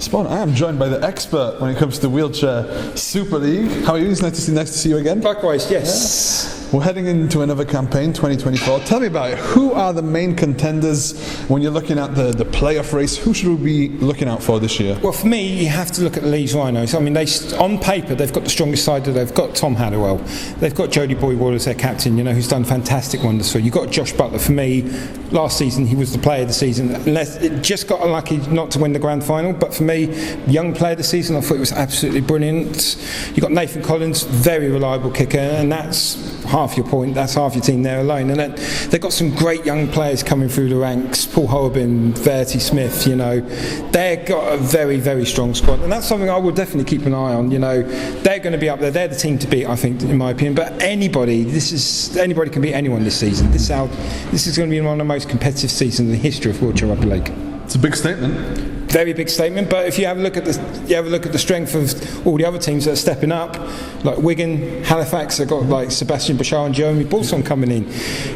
Spot on. I am joined by the expert when it comes to wheelchair Super League. How are you? It's nice to see you again. Likewise, yes. Yeah. We're heading into another campaign, 2024. Tell me about it. Who are the main contenders when you're looking at the playoff race? Who should we be looking out for this year? Well, for me, you have to look at the Leeds Rhinos. I mean, on paper, they've got the strongest side. They've got Tom Hallowell. They've got Jody Boy-Wall as their captain, who's done fantastic wonders for you. You've got Josh Butler. For me, last season, he was the player of the season. It just got unlucky not to win the grand final. But for me, young player of the season, I thought it was absolutely brilliant. You've got Nathan Collins, very reliable kicker, and that's half your point. That's half your team there alone. And then they've got some great young players coming through the ranks. Paul Horobin, Verity Smith, they've got a very, very strong squad. And that's something I will definitely keep an eye on. They're going to be up there. They're the team to beat, I think, in my opinion. But anybody can beat anyone this season. This is going to be one of the most competitive seasons in the history of wheelchair rugby league. It's a big statement. Very big statement, but if you have a look at the strength of all the other teams that are stepping up, like Wigan, Halifax, they've got like Sebastian Bashar and Jeremy Balson coming in.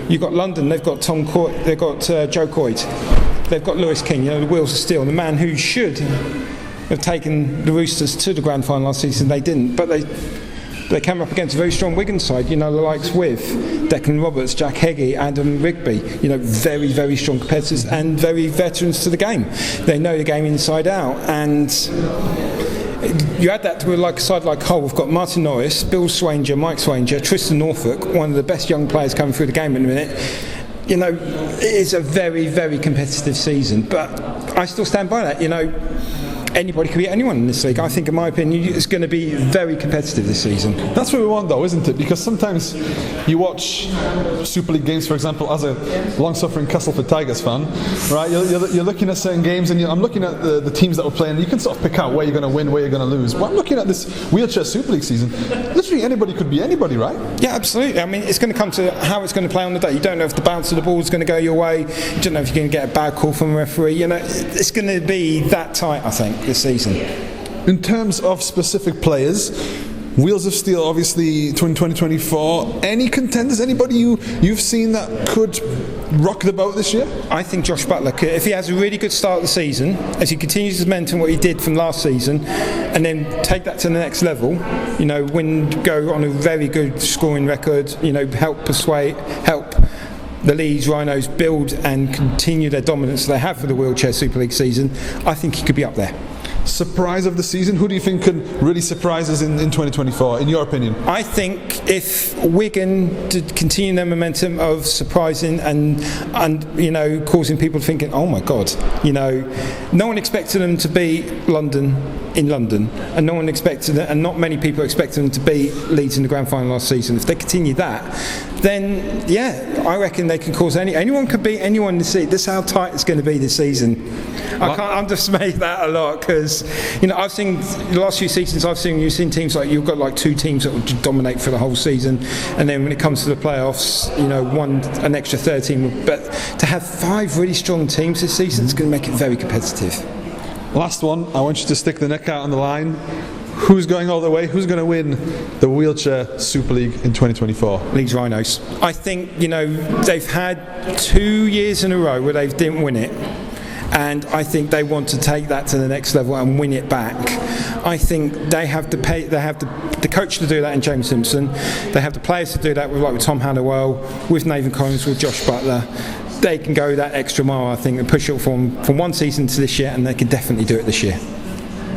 You've got London, they've got they've got Joe Coyd, they've got Lewis King. The wheels of steel. The man who should have taken the Roosters to the grand final last season, they didn't, but they came up against a very strong Wigan side, the likes with Declan Roberts, Jack Heggie, Adam Rigby, very, very strong competitors and very veterans to the game. They know the game inside out, and you add that to a side like Hull. We've got Martin Norris, Bill Swanger, Mike Swanger, Tristan Norfolk, one of the best young players coming through the game in a minute. It is a very, very competitive season, but I still stand by that, anybody can beat anyone in this league. I think, in my opinion, it's going to be very competitive this season. That's what we want, though, isn't it? Because sometimes you watch Super League games, for example, as a long-suffering Castleford Tigers fan, right? You're looking at certain games, and I'm looking at the teams that we're playing, and you can sort of pick out where you're going to win, where you're going to lose. But I'm looking at this wheelchair Super League season. Literally anybody could be anybody, right? Yeah, absolutely. I mean, it's going to come to how it's going to play on the day. You don't know if the bounce of the ball is going to go your way. You don't know if you're going to get a bad call from a referee. It's going to be that tight, I think, this season. In terms of specific players, Wheels of Steel, obviously, 2024. Any contenders? Anybody you've seen that could rock the boat this year? I think Josh Butler, if he has a really good start of the season, as he continues to momentum what he did from last season, and then take that to the next level, go on a very good scoring record, help the Leeds Rhinos build and continue their dominance they have for the wheelchair Super League season, I think he could be up there. Surprise of the season? Who do you think could really surprise us in 2024, in your opinion? I think if Wigan did continue their momentum of surprising and causing people to think, oh my God, no one expected them to beat London in London, and no one expected it, and not many people expected them to beat Leeds in the grand final last season. If they continue that, then I reckon they can cause anyone could beat anyone this season. This is how tight it's going to be this season. I can't underestimate that a lot, because I've seen the last few seasons. You've seen teams like you've got like two teams that will dominate for the whole season, and then when it comes to the playoffs, an extra third team. But to have 5 really strong teams this season, it's going to make it very competitive. Last one, I want you to stick the neck out on the line. Who's going all the way? Who's going to win the wheelchair Super League in 2024? Leeds Rhinos. I think they've had 2 years in a row where they didn't win it, and I think they want to take that to the next level and win it back. I think they have the coach to do that in James Simpson. They have the players to do that with Tom Hallowell, with Nathan Collins, with Josh Butler. They can go that extra mile, I think, and push it from one season to this year, and they can definitely do it this year.